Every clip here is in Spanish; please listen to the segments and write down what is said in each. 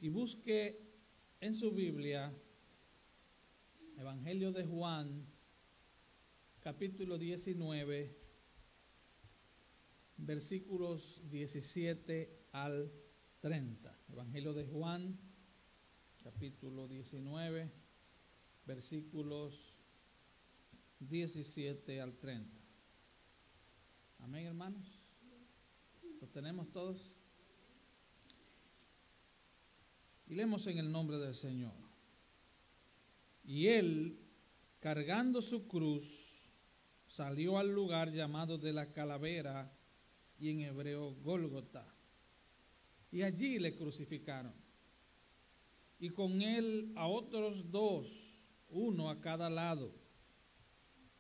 y busque en su Biblia Evangelio de Juan, capítulo 19, versículos 17 al 30. Evangelio de Juan, capítulo 19, versículos 17 al 30. Amén, hermanos. ¿Lo tenemos todos? Y leemos en el nombre del Señor. Y él, cargando su cruz, salió al lugar llamado de la Calavera, y en hebreo Gólgota. Y allí le crucificaron. Y con él a otros dos, uno a cada lado,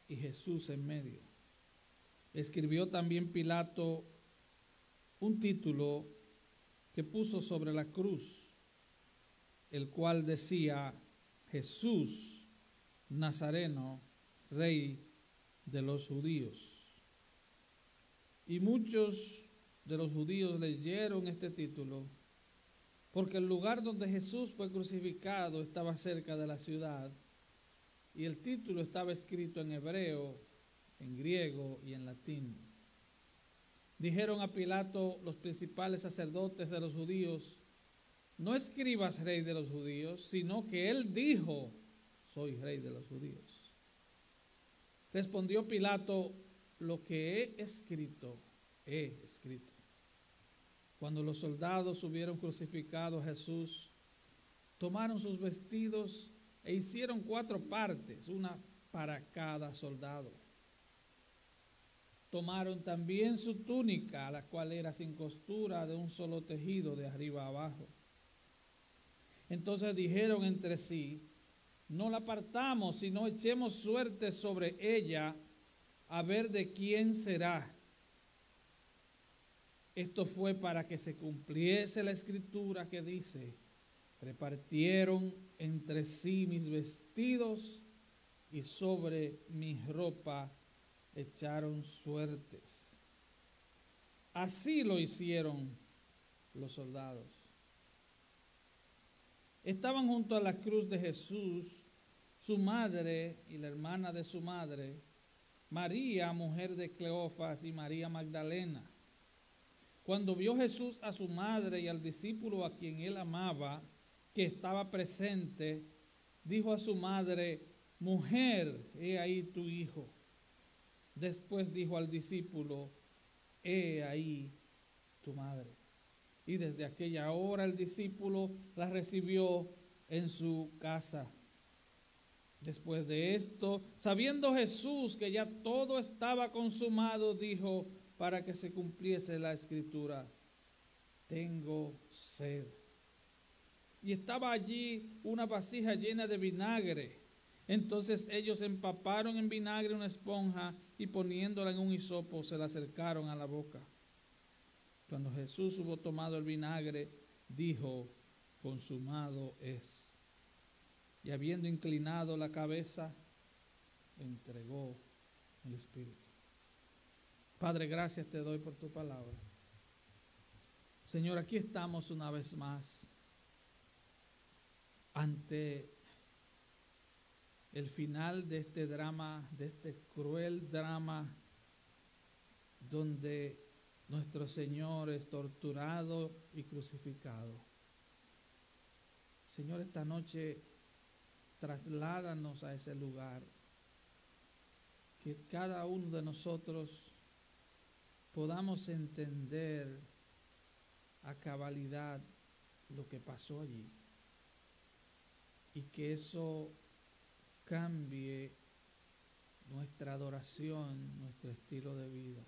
y Jesús en medio. Escribió también Pilato un título que puso sobre la cruz, el cual decía: Jesús Nazareno, Rey de los judíos. Y muchos de los judíos leyeron este título porque el lugar donde Jesús fue crucificado estaba cerca de la ciudad, y el título estaba escrito en hebreo, en griego y en latín. Dijeron a Pilato los principales sacerdotes de los judíos: no escribas rey de los judíos, sino que él dijo: soy rey de los judíos. Respondió Pilato: lo que he escrito, he escrito. Cuando los soldados hubieron crucificado a Jesús, tomaron sus vestidos e hicieron 4 partes, una para cada soldado. Tomaron también su túnica, la cual era sin costura, de un solo tejido de arriba a abajo. Entonces dijeron entre sí: no la partamos, sino echemos suerte sobre ella, a ver de quién será. Esto fue para que se cumpliese la escritura que dice: repartieron entre sí mis vestidos, y sobre mi ropa echaron suertes. Así lo hicieron los soldados. Estaban junto a la cruz de Jesús su madre y la hermana de su madre, María, mujer de Cleofas, y María Magdalena. Cuando vio Jesús a su madre y al discípulo a quien él amaba, que estaba presente, dijo a su madre: mujer, he ahí tu hijo. Después dijo al discípulo: he ahí tu madre. Y desde aquella hora el discípulo la recibió en su casa. Después de esto, sabiendo Jesús que ya todo estaba consumado, dijo, para que se cumpliese la escritura: tengo sed. Y estaba allí una vasija llena de vinagre. Entonces ellos empaparon en vinagre una esponja y poniéndola en un hisopo se la acercaron a la boca. Cuando Jesús hubo tomado el vinagre, dijo: consumado es. Y habiendo inclinado la cabeza, entregó el Espíritu. Padre, gracias te doy por tu palabra. Señor, aquí estamos una vez más ante el final de este drama, de este cruel drama, donde nuestro Señor es torturado y crucificado. Señor, esta noche trasládanos a ese lugar, que cada uno de nosotros podamos entender a cabalidad lo que pasó allí, y que eso cambie nuestra adoración, nuestro estilo de vida,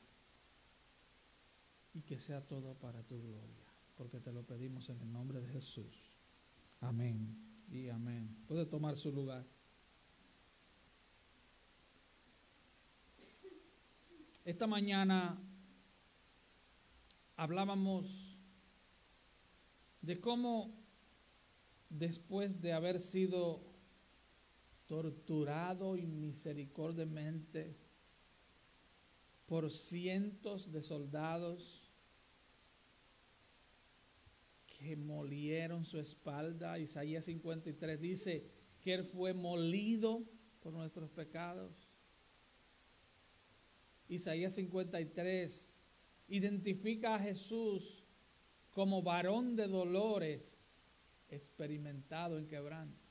y que sea todo para tu gloria, porque te lo pedimos en el nombre de Jesús. Amén y amén. Puede tomar su lugar. Esta mañana hablábamos de cómo, después de haber sido torturado inmisericordiamente por cientos de soldados que molieron su espalda. Isaías 53 dice que Él fue molido por nuestros pecados. Isaías 53 identifica a Jesús como varón de dolores, experimentado en quebranto.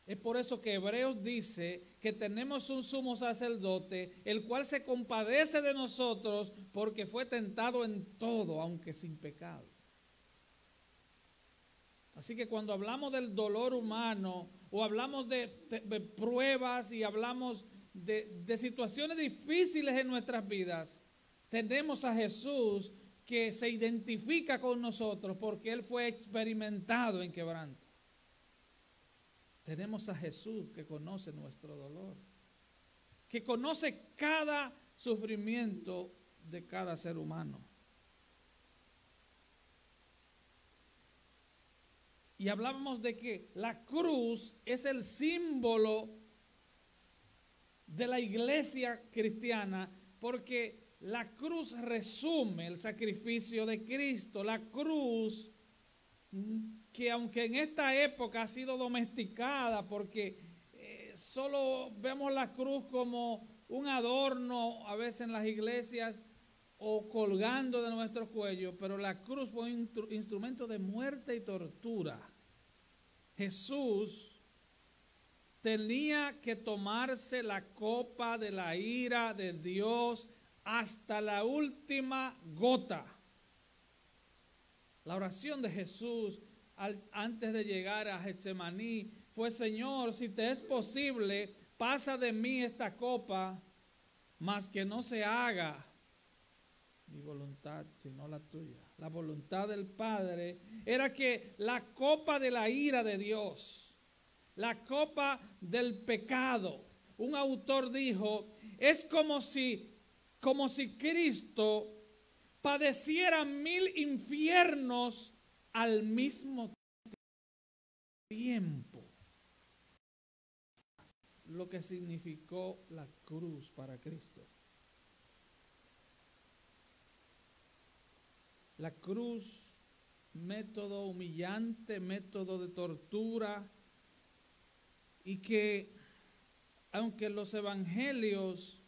Es por eso que Hebreos dice que tenemos un sumo sacerdote, el cual se compadece de nosotros porque fue tentado en todo, aunque sin pecado. Así que cuando hablamos del dolor humano o hablamos de pruebas y hablamos de situaciones difíciles en nuestras vidas, tenemos a Jesús que se identifica con nosotros porque Él fue experimentado en quebranto. Tenemos a Jesús que conoce nuestro dolor, que conoce cada sufrimiento de cada ser humano. Y hablábamos de que la cruz es el símbolo de la iglesia cristiana, porque la cruz resume el sacrificio de Cristo. La cruz, que aunque en esta época ha sido domesticada, porque solo vemos la cruz como un adorno a veces en las iglesias o colgando de nuestro cuello, pero la cruz fue un instrumento de muerte y tortura. Jesús tenía que tomarse la copa de la ira de Dios hasta la última gota. La oración de Jesús antes de llegar a Getsemaní fue: Señor, si te es posible, pasa de mí esta copa, mas que no se haga mi voluntad, sino la tuya. La voluntad del Padre era que la copa de la ira de Dios, la copa del pecado, un autor dijo, es como si Cristo padeciera 1000 infiernos al mismo tiempo. Lo que significó la cruz para Cristo. La cruz, método humillante, método de tortura, y que aunque los evangelios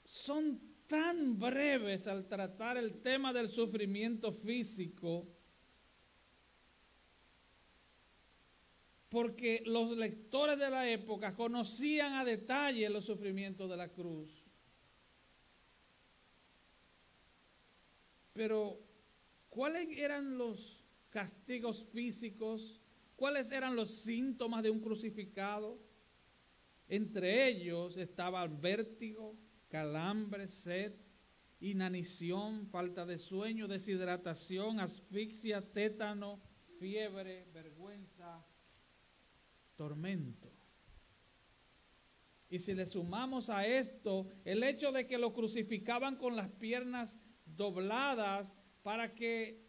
son tan breves al tratar el tema del sufrimiento físico, porque los lectores de la época conocían a detalle los sufrimientos de la cruz. Pero, ¿cuáles eran los castigos físicos? ¿Cuáles eran los síntomas de un crucificado? Entre ellos estaban vértigo, calambre, sed, inanición, falta de sueño, deshidratación, asfixia, tétano, fiebre, vergüenza, tormento. Y si le sumamos a esto el hecho de que lo crucificaban con las piernas dobladas para que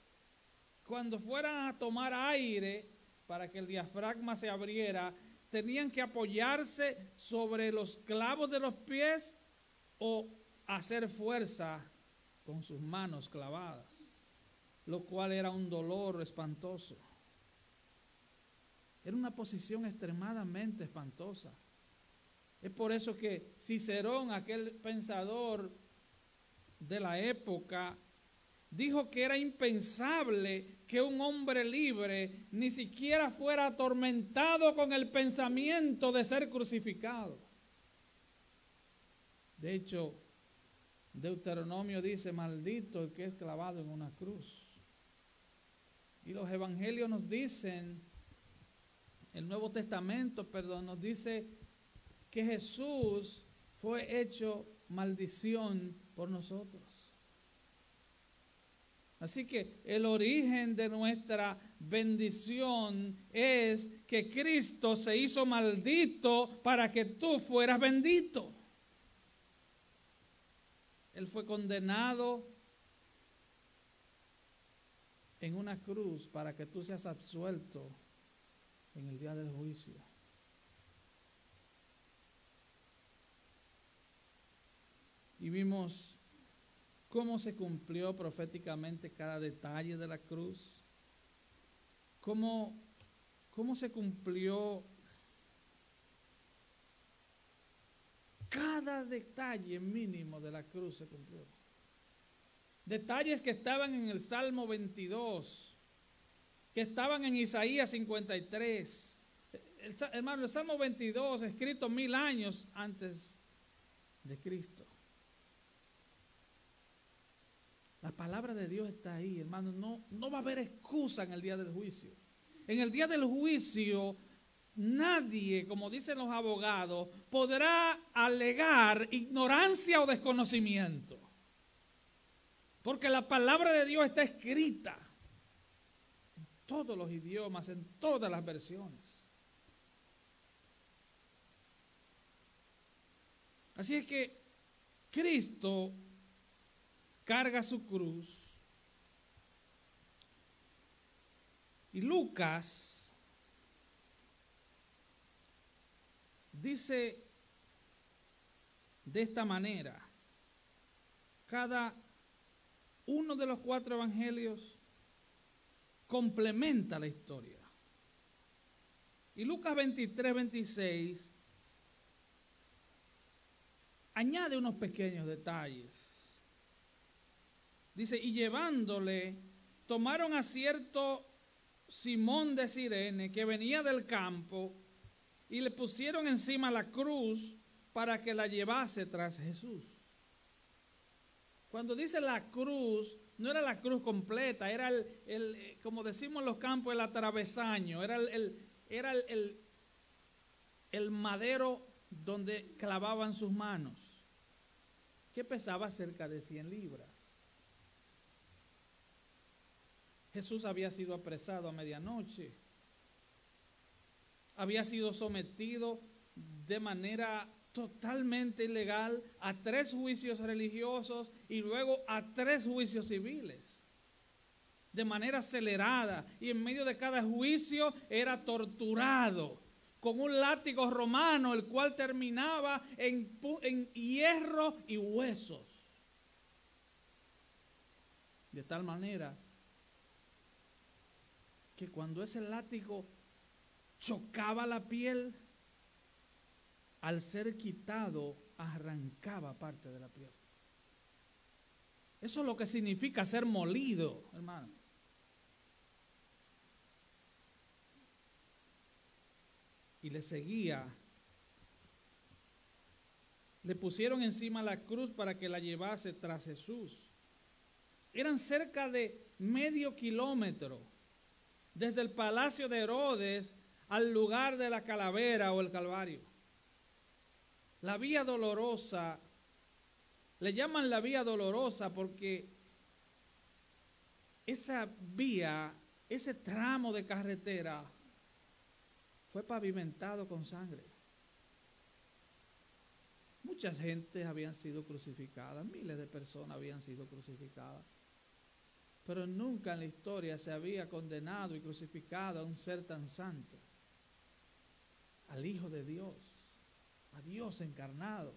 cuando fueran a tomar aire, para que el diafragma se abriera, tenían que apoyarse sobre los clavos de los pies o hacer fuerza con sus manos clavadas, lo cual era un dolor espantoso. Era una posición extremadamente espantosa. Es por eso que Cicerón, aquel pensador de la época, dijo que era impensable que un hombre libre ni siquiera fuera atormentado con el pensamiento de ser crucificado. De hecho, Deuteronomio dice, maldito el que es clavado en una cruz. Y los evangelios nos dicen, el Nuevo Testamento, nos dice que Jesús fue hecho maldición por nosotros. Así que el origen de nuestra bendición es que Cristo se hizo maldito para que tú fueras bendito. Él fue condenado en una cruz para que tú seas absuelto en el día del juicio. Y vimos cómo se cumplió proféticamente cada detalle de la cruz, cómo se cumplió cada detalle mínimo de la cruz se cumplió. Detalles que estaban en el Salmo 22, que estaban en Isaías 53. Hermano, el Salmo 22, escrito 1000 años antes de Cristo. La palabra de Dios está ahí, hermano. No va a haber excusa en el día del juicio. En el día del juicio, nadie, como dicen los abogados, podrá alegar ignorancia o desconocimiento. Porque la palabra de Dios está escrita en todos los idiomas, en todas las versiones. Así es que Cristo carga su cruz. Y Lucas dice de esta manera: cada uno de los 4 evangelios complementa la historia. Y Lucas 23, 26 añade unos pequeños detalles. Dice, y llevándole, tomaron a cierto Simón de Cirene, que venía del campo, y le pusieron encima la cruz para que la llevase tras Jesús. Cuando dice la cruz, no era la cruz completa, era como decimos en los campos, el atravesaño, era el madero donde clavaban sus manos, que pesaba cerca de 100 libras. Jesús había sido apresado a medianoche, había sido sometido de manera totalmente ilegal a 3 juicios religiosos y luego a 3 juicios civiles, de manera acelerada, y en medio de cada juicio era torturado con un látigo romano, el cual terminaba en hierro y huesos, de tal manera que cuando ese látigo chocaba la piel, al ser quitado, arrancaba parte de la piel. Eso es lo que significa ser molido, hermano. Y le seguía. Le pusieron encima la cruz para que la llevase tras Jesús. Eran cerca de medio kilómetro desde el palacio de Herodes al lugar de la calavera o el Calvario. La vía dolorosa, le llaman la vía dolorosa porque esa vía, ese tramo de carretera fue pavimentado con sangre. Muchas gentes habían sido crucificadas, miles de personas habían sido crucificadas, pero nunca en la historia se había condenado y crucificado a un ser tan santo, al Hijo de Dios, a Dios encarnado,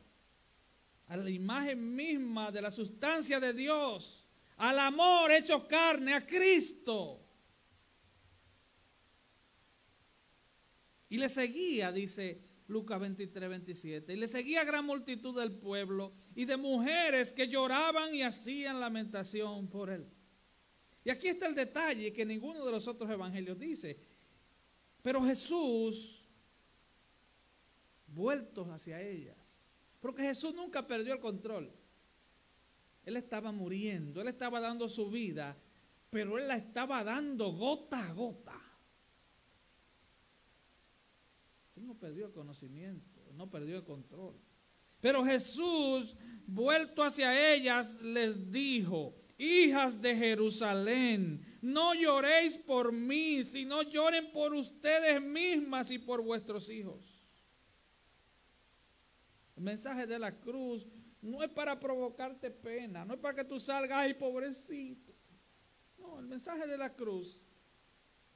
a la imagen misma de la sustancia de Dios, al amor hecho carne, a Cristo. Y le seguía, dice Lucas 23, 27, y le seguía gran multitud del pueblo y de mujeres que lloraban y hacían lamentación por él. Y aquí está el detalle que ninguno de los otros evangelios dice. Pero Jesús, vueltos hacia ellas, porque Jesús nunca perdió el control. Él estaba muriendo, él estaba dando su vida, pero él la estaba dando gota a gota. Él no perdió el conocimiento, no perdió el control. Pero Jesús, vuelto hacia ellas, les dijo: hijas de Jerusalén, no lloréis por mí, sino lloren por ustedes mismas y por vuestros hijos. El mensaje de la cruz no es para provocarte pena, no es para que tú salgas, ay, pobrecito. No, el mensaje de la cruz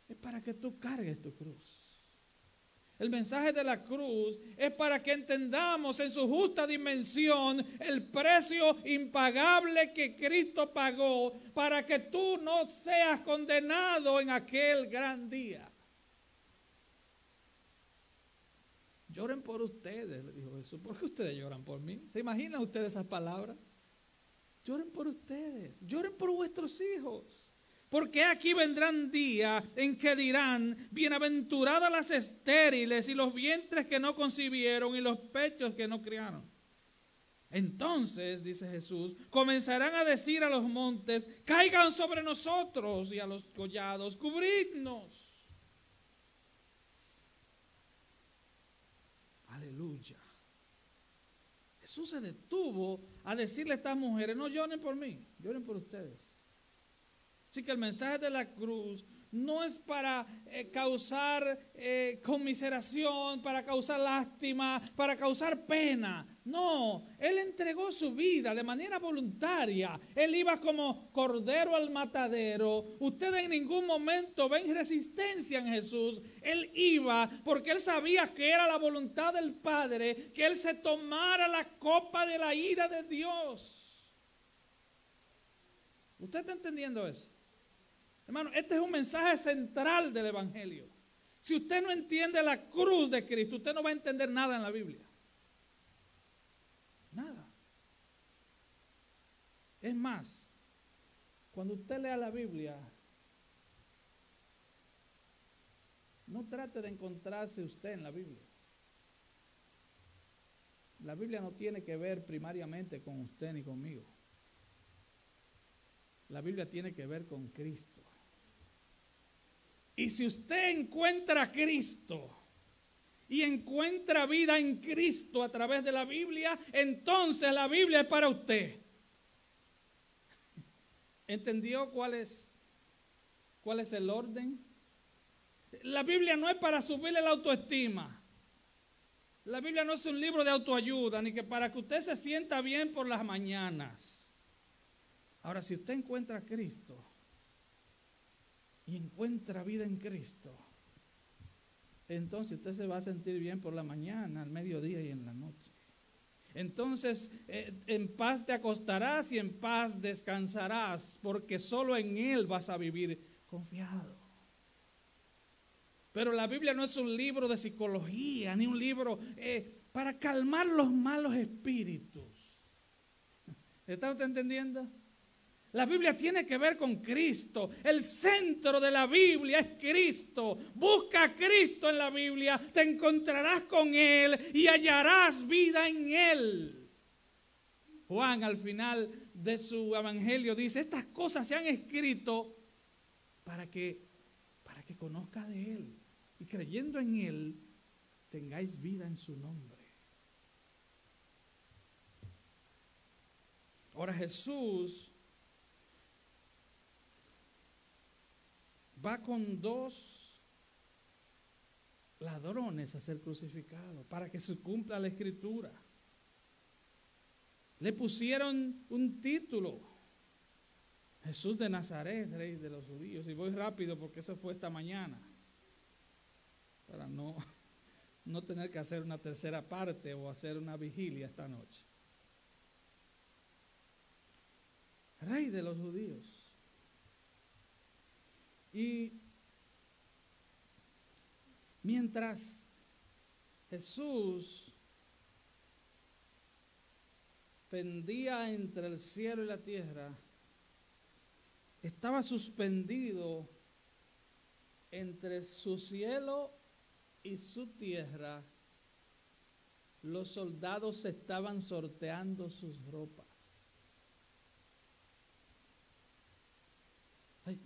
es para que tú cargues tu cruz. El mensaje de la cruz es para que entendamos en su justa dimensión el precio impagable que Cristo pagó para que tú no seas condenado en aquel gran día. Lloren por ustedes, le dijo Jesús. ¿Por qué ustedes lloran por mí? ¿Se imaginan ustedes esas palabras? Lloren por ustedes, lloren por vuestros hijos. Porque aquí vendrán días en que dirán, bienaventuradas las estériles y los vientres que no concibieron y los pechos que no criaron. Entonces, dice Jesús, comenzarán a decir a los montes, caigan sobre nosotros, y a los collados, cubridnos. Aleluya. Jesús se detuvo a decirle a estas mujeres, no lloren por mí, lloren por ustedes. Así que el mensaje de la cruz no es para causar conmiseración, para causar lástima, para causar pena. No, Él entregó su vida de manera voluntaria. Él iba como cordero al matadero. Ustedes en ningún momento ven resistencia en Jesús. Él iba porque Él sabía que era la voluntad del Padre, que Él se tomara la copa de la ira de Dios. ¿Usted está entendiendo eso? Hermano, este es un mensaje central del Evangelio. Si usted no entiende la cruz de Cristo, usted no va a entender nada en la Biblia. Nada. Es más, cuando usted lea la Biblia, no trate de encontrarse usted en la Biblia. La Biblia no tiene que ver primariamente con usted ni conmigo. La Biblia tiene que ver con Cristo. Y si usted encuentra a Cristo y encuentra vida en Cristo a través de la Biblia, entonces la Biblia es para usted. ¿Entendió cuál es el orden? La Biblia no es para subirle la autoestima. La Biblia no es un libro de autoayuda, ni que para que usted se sienta bien por las mañanas. Ahora, si usted encuentra a Cristo y encuentra vida en Cristo, entonces usted se va a sentir bien por la mañana, al mediodía y en la noche. Entonces en paz te acostarás y en paz descansarás, porque solo en Él vas a vivir confiado. Pero la Biblia no es un libro de psicología, ni un libro para calmar los malos espíritus. ¿Está usted entendiendo? La Biblia tiene que ver con Cristo. El centro de la Biblia es Cristo. Busca a Cristo en la Biblia, te encontrarás con Él y hallarás vida en Él. Juan al final de su evangelio dice, estas cosas se han escrito para que conozca de Él y creyendo en Él tengáis vida en su nombre. Ahora Jesús va con dos ladrones a ser crucificados para que se cumpla la escritura. Le pusieron un título, Jesús de Nazaret, rey de los judíos. Y voy rápido porque eso fue esta mañana, para no tener que hacer una tercera parte o hacer una vigilia esta noche. Rey de los judíos. Y mientras Jesús pendía entre el cielo y la tierra, estaba suspendido entre su cielo y su tierra. Los soldados estaban sorteando sus ropas.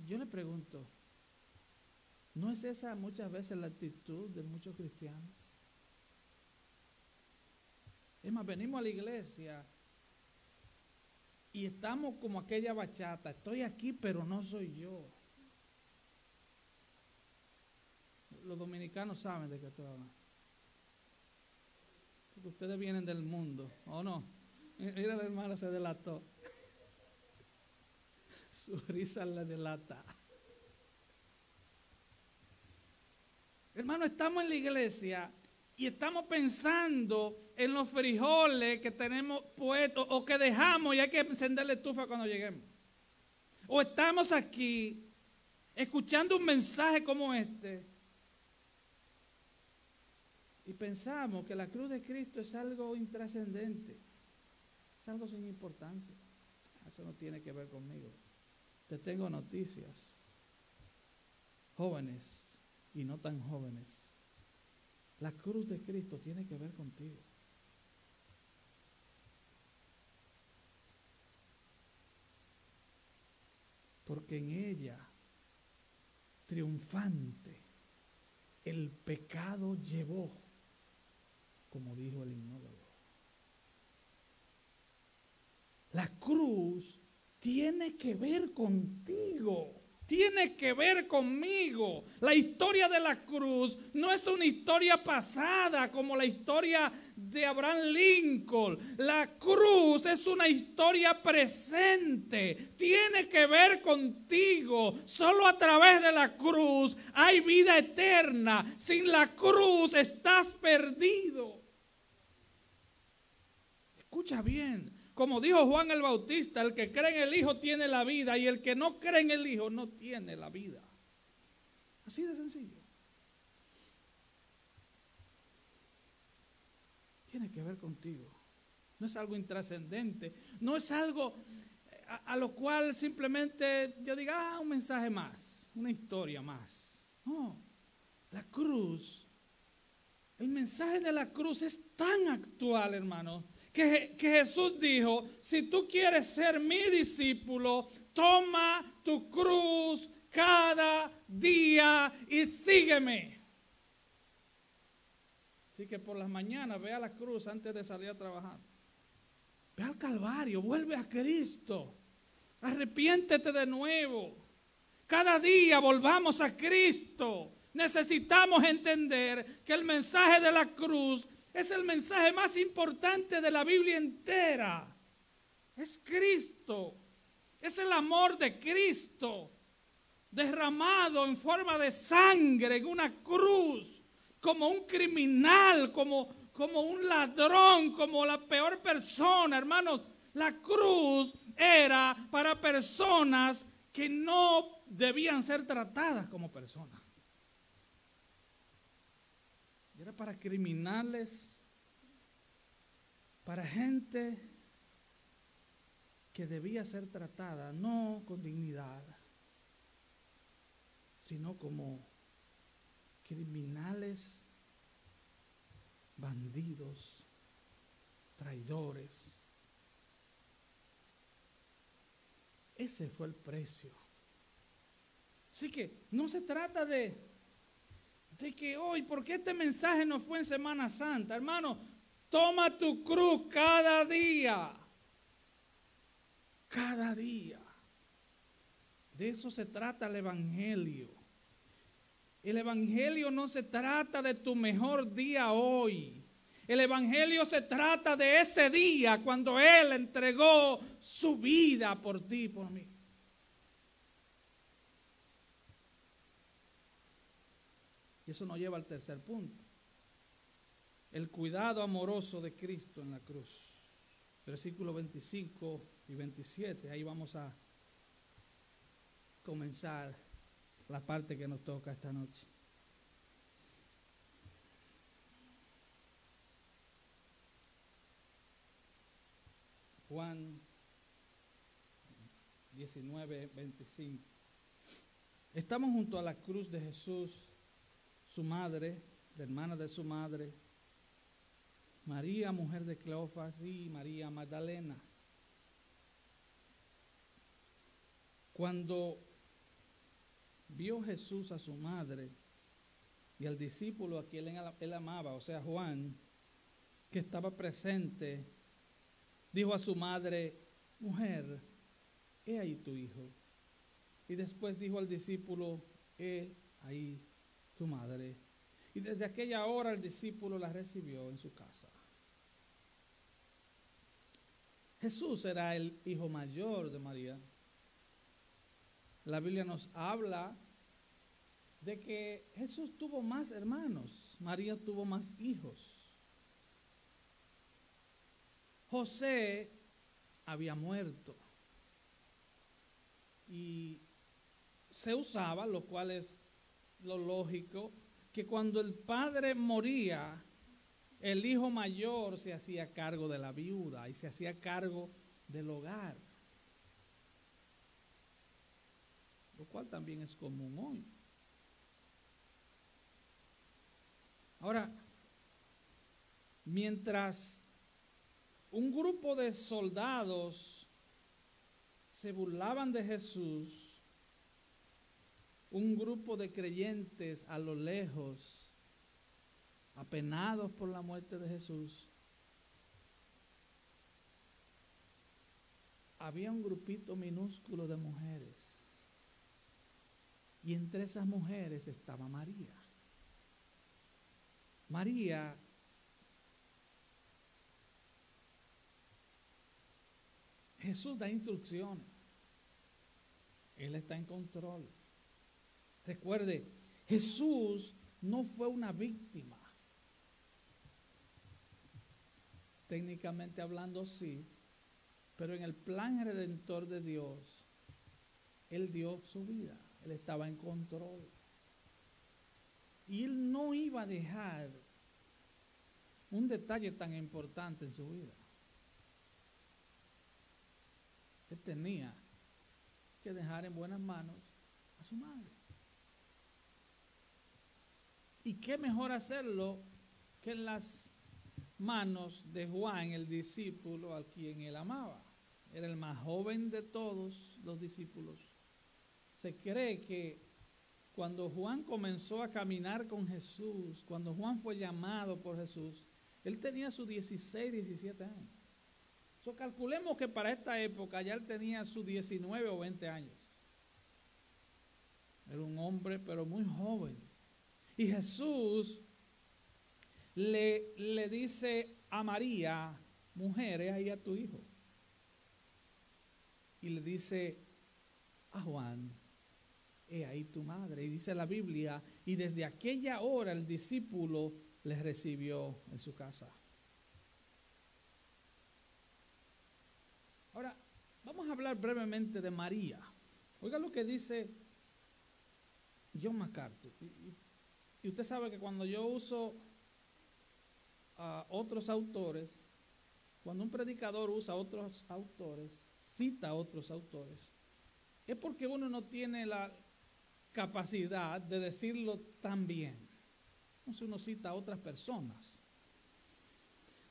Yo le pregunto, ¿no es esa muchas veces la actitud de muchos cristianos? Es más, venimos a la iglesia y estamos como aquella bachata, estoy aquí pero no soy yo. Los dominicanos saben de qué estoy hablando. Porque ustedes vienen del mundo, ¿o no? Mira, la hermana se delató. Su risa le delata. Hermano, estamos en la iglesia y estamos pensando en los frijoles que tenemos puestos o que dejamos y hay que encender la estufa cuando lleguemos. O estamos aquí escuchando un mensaje como este y pensamos que la cruz de Cristo es algo intrascendente, es algo sin importancia. Eso no tiene que ver conmigo. Te tengo noticias, jóvenes y no tan jóvenes. La cruz de Cristo tiene que ver contigo. Porque en ella, triunfante, el pecado llevó, como dijo el himnólogo. La cruz tiene que ver contigo. Tiene que ver conmigo. La historia de la cruz no es una historia pasada como la historia de Abraham Lincoln. La cruz es una historia presente. Tiene que ver contigo. Solo a través de la cruz hay vida eterna. Sin la cruz estás perdido. Escucha bien. Como dijo Juan el Bautista, el que cree en el Hijo tiene la vida y el que no cree en el Hijo no tiene la vida. Así de sencillo. Tiene que ver contigo. No es algo intrascendente. No es algo a lo cual simplemente yo diga, un mensaje más, una historia más. No, la cruz, el mensaje de la cruz es tan actual, hermano. Que Jesús dijo, si tú quieres ser mi discípulo, toma tu cruz cada día y sígueme. Así que por las mañanas ve a la cruz antes de salir a trabajar. Ve al Calvario, vuelve a Cristo. Arrepiéntete de nuevo. Cada día volvamos a Cristo. Necesitamos entender que el mensaje de la cruz es el mensaje más importante de la Biblia entera. Es Cristo. Es el amor de Cristo derramado en forma de sangre en una cruz, como un criminal, como un ladrón, como la peor persona. Hermanos, la cruz era para personas que no debían ser tratadas como personas. Era para criminales, para gente que debía ser tratada no con dignidad, sino como criminales, bandidos, traidores. Ese fue el precio. Así que no se trata de que hoy, ¿por qué este mensaje no fue en Semana Santa? Hermano, toma tu cruz cada día. Cada día. De eso se trata el Evangelio. El Evangelio no se trata de tu mejor día hoy. El Evangelio se trata de ese día cuando Él entregó su vida por ti y por mí. Y eso nos lleva al tercer punto. El cuidado amoroso de Cristo en la cruz. Versículos 25 y 27. Ahí vamos a comenzar la parte que nos toca esta noche. Juan 19, 25. Estamos junto a la cruz de Jesús, su madre, la hermana de su madre, María, mujer de Cleofas, y María Magdalena. Cuando vio Jesús a su madre y al discípulo a quien él amaba, o sea, Juan, que estaba presente, dijo a su madre, mujer, he ahí tu hijo. Y después dijo al discípulo, he ahí tu madre. Y desde aquella hora el discípulo la recibió en su casa. Jesús era el hijo mayor de María. La Biblia nos habla de que Jesús tuvo más hermanos, María tuvo más hijos. José había muerto y se usaba, lo cual es lo lógico, que cuando el padre moría, el hijo mayor se hacía cargo de la viuda y se hacía cargo del hogar, lo cual también es común hoy. Ahora, mientras un grupo de soldados se burlaban de Jesús, un grupo de creyentes a lo lejos, apenados por la muerte de Jesús, había un grupito minúsculo de mujeres. Y entre esas mujeres estaba María. María Jesús da instrucciones. Él está en control. Recuerde, Jesús no fue una víctima. Técnicamente hablando, sí, pero en el plan redentor de Dios, Él dio su vida. Él estaba en control. Y Él no iba a dejar un detalle tan importante en su vida. Él tenía que dejar en buenas manos a su madre. Y qué mejor hacerlo que en las manos de Juan, el discípulo a quien él amaba. Era el más joven de todos los discípulos. Se cree que cuando Juan comenzó a caminar con Jesús, cuando Juan fue llamado por Jesús, él tenía sus 16, 17 años. So, calculemos que para esta época ya él tenía sus 19 o 20 años. Era un hombre, pero muy joven. Y Jesús le dice a María, mujer, he ahí a tu hijo. Y le dice a Juan, he ahí tu madre. Y dice la Biblia, y desde aquella hora el discípulo le recibió en su casa. Ahora, vamos a hablar brevemente de María. Oiga lo que dice John MacArthur. Y usted sabe que cuando yo uso a otros autores, cuando un predicador usa a otros autores, cita a otros autores, es porque uno no tiene la capacidad de decirlo tan bien. Entonces uno cita a otras personas.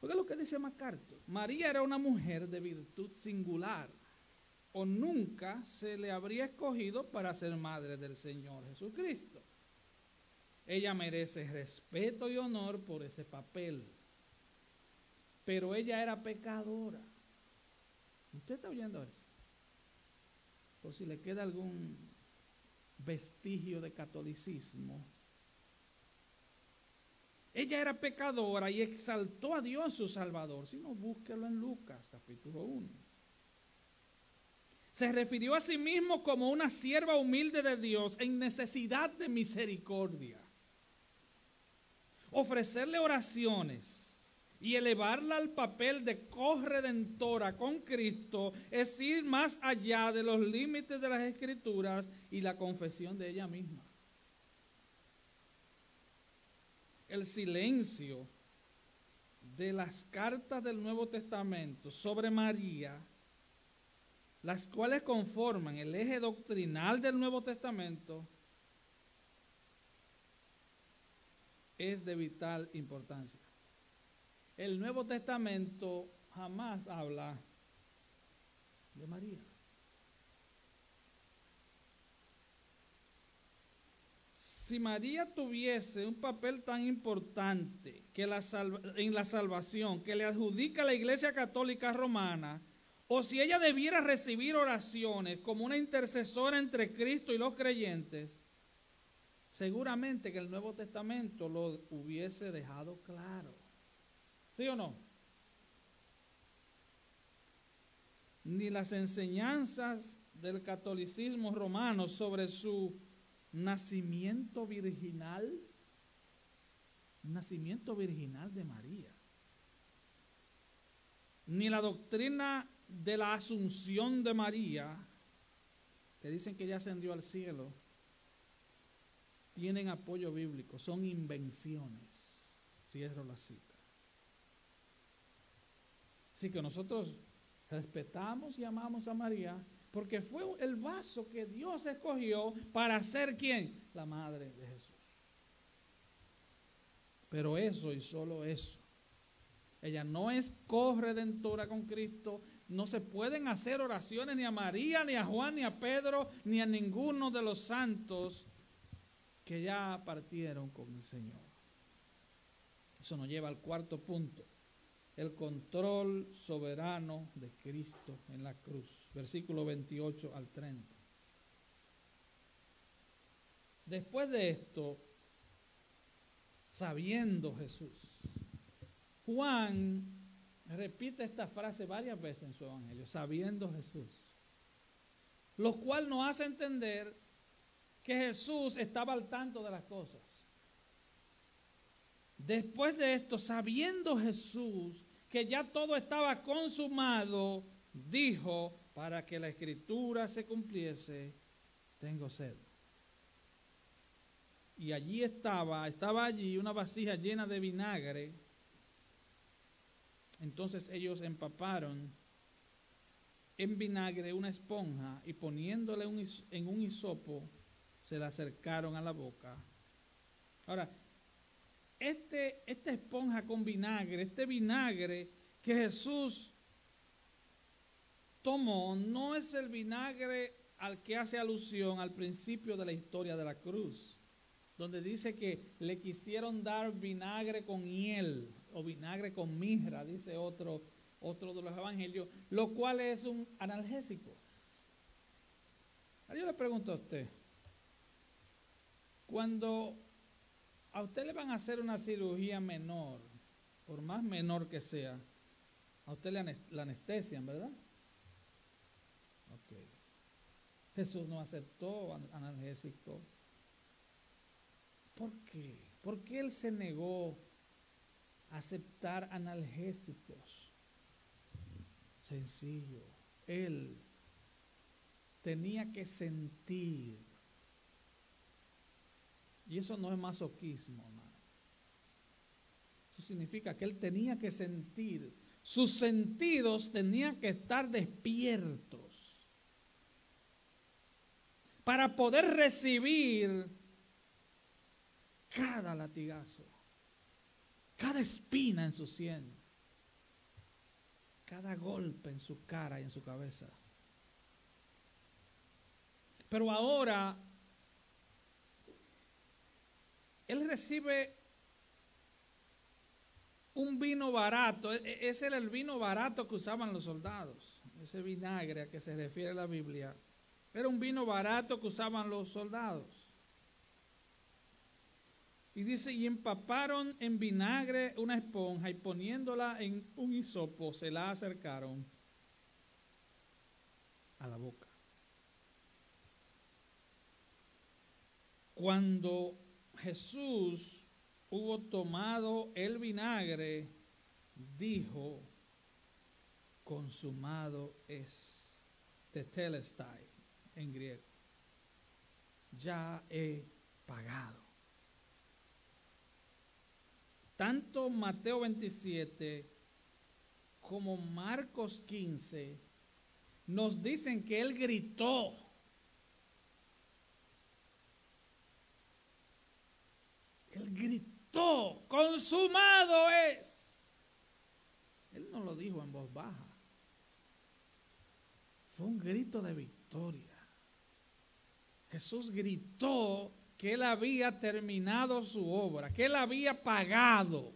Oiga lo que dice MacArthur. María era una mujer de virtud singular, o nunca se le habría escogido para ser madre del Señor Jesucristo. Ella merece respeto y honor por ese papel, pero ella era pecadora. ¿Usted está oyendo eso? Por si le queda algún vestigio de catolicismo. Ella era pecadora y exaltó a Dios su Salvador. Si no, búsquelo en Lucas, capítulo 1. Se refirió a sí mismo como una sierva humilde de Dios en necesidad de misericordia. Ofrecerle oraciones y elevarla al papel de corredentora con Cristo es ir más allá de los límites de las Escrituras y la confesión de ella misma. El silencio de las cartas del Nuevo Testamento sobre María, las cuales conforman el eje doctrinal del Nuevo Testamento, es de vital importancia. El Nuevo Testamento jamás habla de María. Si María tuviese un papel tan importante que en la salvación que le adjudica la Iglesia Católica Romana, o si ella debiera recibir oraciones como una intercesora entre Cristo y los creyentes, seguramente que el Nuevo Testamento lo hubiese dejado claro. ¿Sí o no? Ni las enseñanzas del catolicismo romano sobre su nacimiento virginal de María, ni la doctrina de la asunción de María, que dicen que ella ascendió al cielo, tienen apoyo bíblico, son invenciones. Cierro la cita. Así que nosotros respetamos y amamos a María porque fue el vaso que Dios escogió para ser ¿quién? La madre de Jesús. Pero eso y solo eso. Ella no es corredentora con Cristo. No se pueden hacer oraciones ni a María, ni a Juan, ni a Pedro, ni a ninguno de los santos que ya partieron con el Señor. Eso nos lleva al cuarto punto. El control soberano de Cristo en la cruz. Versículo 28 al 30. Después de esto, sabiendo Jesús, Juan repite esta frase varias veces en su evangelio, sabiendo Jesús, lo cual nos hace entender que Jesús estaba al tanto de las cosas. Después de esto, sabiendo Jesús que ya todo estaba consumado, dijo, para que la escritura se cumpliese, tengo sed. Y allí estaba allí una vasija llena de vinagre. Entonces ellos empaparon en vinagre una esponja y poniéndole en un hisopo, se la acercaron a la boca. Ahora, esta esponja con vinagre, este vinagre que Jesús tomó, no es el vinagre al que hace alusión al principio de la historia de la cruz, donde dice que le quisieron dar vinagre con hiel o vinagre con mirra, dice otro de los evangelios, lo cual es un analgésico. Ahora yo le pregunto a usted, cuando a usted le van a hacer una cirugía menor, por más menor que sea, a usted la anestesian, ¿verdad? Ok. Jesús no aceptó analgésico. ¿Por qué? ¿Por qué Él se negó a aceptar analgésicos? Sencillo. Él tenía que sentir. Y eso no es masoquismo, hermano. Eso significa que Él tenía que sentir. Sus sentidos tenían que estar despiertos para poder recibir cada latigazo, cada espina en su sien, cada golpe en su cara y en su cabeza. Pero ahora Él recibe un vino barato. Ese era el vino barato que usaban los soldados. Ese vinagre a que se refiere la Biblia era un vino barato que usaban los soldados. Y dice, y empaparon en vinagre una esponja y poniéndola en un hisopo se la acercaron a la boca. Cuando Jesús hubo tomado el vinagre, dijo, consumado es, tetelestai en griego, ya he pagado. Tanto Mateo 27 como Marcos 15 nos dicen que Él gritó. Él gritó, consumado es. Él no lo dijo en voz baja. Fue un grito de victoria. Jesús gritó que Él había terminado su obra, que Él había pagado.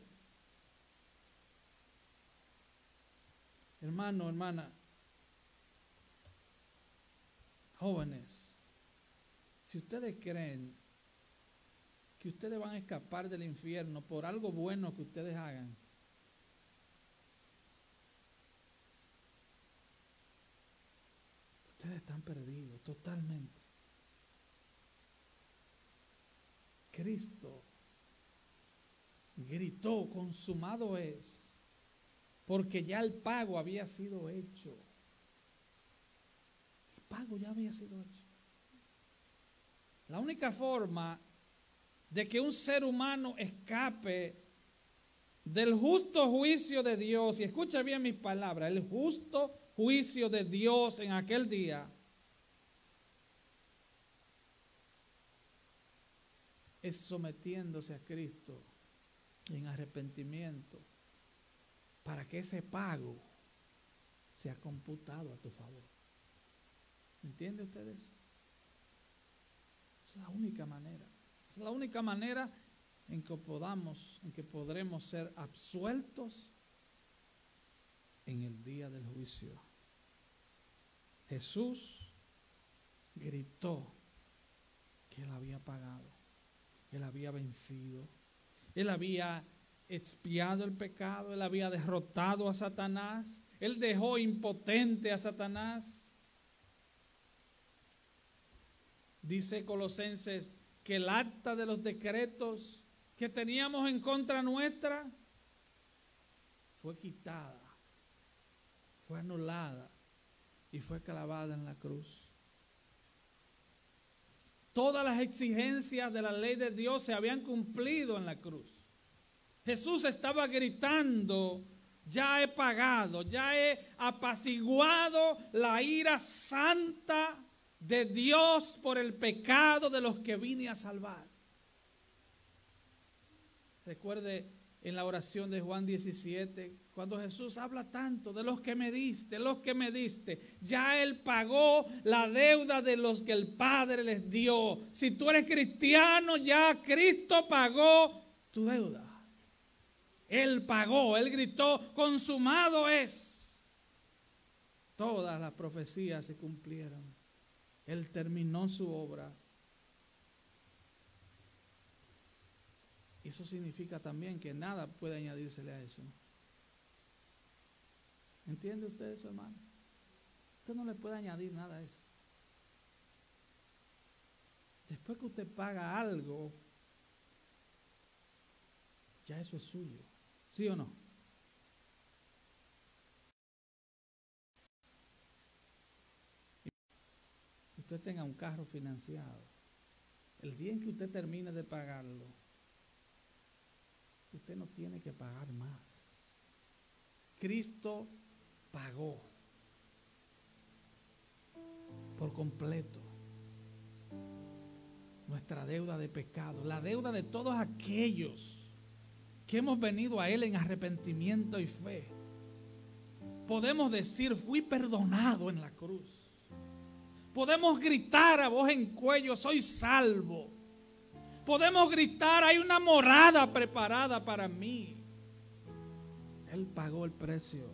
Hermano, hermana, jóvenes, si ustedes creen que ustedes van a escapar del infierno por algo bueno que ustedes hagan, ustedes están perdidos totalmente. Cristo gritó, consumado es, porque ya el pago había sido hecho. El pago ya había sido hecho. La única forma de que un ser humano escape del justo juicio de Dios, y escucha bien mis palabras, el justo juicio de Dios en aquel día, es sometiéndose a Cristo en arrepentimiento para que ese pago sea computado a tu favor. ¿Entienden ustedes? Es la única manera. Es la única manera en que podremos ser absueltos en el día del juicio. Jesús gritó que Él había pagado, Él había vencido, Él había expiado el pecado, Él había derrotado a Satanás, Él dejó impotente a Satanás. Dice Colosenses que el acta de los decretos que teníamos en contra nuestra fue quitada, fue anulada y fue clavada en la cruz. Todas las exigencias de la ley de Dios se habían cumplido en la cruz. Jesús estaba gritando: ya he pagado, ya he apaciguado la ira santa de Dios por el pecado de los que vine a salvar. Recuerde en la oración de Juan 17, cuando Jesús habla tanto de los que me diste, ya Él pagó la deuda de los que el Padre les dio. Si tú eres cristiano, ya Cristo pagó tu deuda. Él pagó, Él gritó: consumado es. Todas las profecías se cumplieron. Él terminó su obra. Eso significa también que nada puede añadírsele a eso. ¿Entiende usted eso, hermano? Usted no le puede añadir nada a eso. Después que usted paga algo, ya eso es suyo. ¿Sí o no? Usted tenga un carro financiado, el día en que usted termine de pagarlo, usted no tiene que pagar más. Cristo pagó por completo nuestra deuda de pecado, la deuda de todos aquellos que hemos venido a Él en arrepentimiento y fe. Podemos decir: fui perdonado en la cruz. Podemos gritar a voz en cuello: soy salvo. Podemos gritar: hay una morada preparada para mí. Él pagó el precio.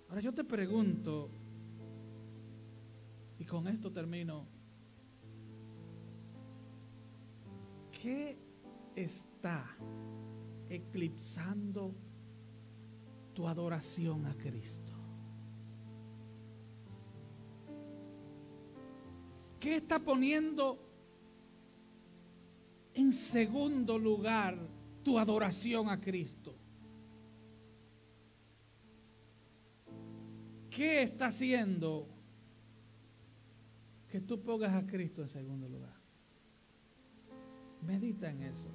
Ahora yo te pregunto, y con esto termino: ¿qué está eclipsando tu adoración a Cristo? ¿Qué está poniendo en segundo lugar tu adoración a Cristo? ¿Qué está haciendo que tú pongas a Cristo en segundo lugar? Medita en eso.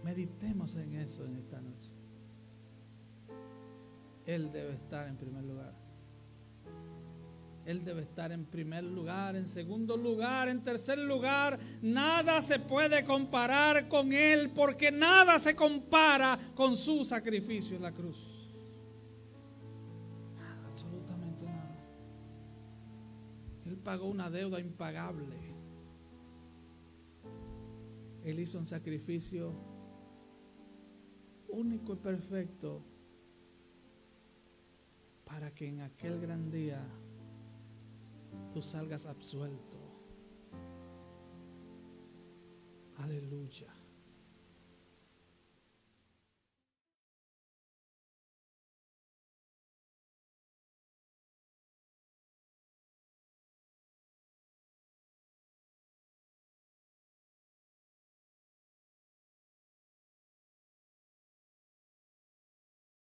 Meditemos en eso en esta noche. Él debe estar en primer lugar. Él debe estar en primer lugar, en segundo lugar, en tercer lugar. Nada se puede comparar con Él, porque nada se compara con su sacrificio en la cruz. Nada, absolutamente nada. Él pagó una deuda impagable. Él hizo un sacrificio único y perfecto para que en aquel gran día tú salgas absuelto. Aleluya.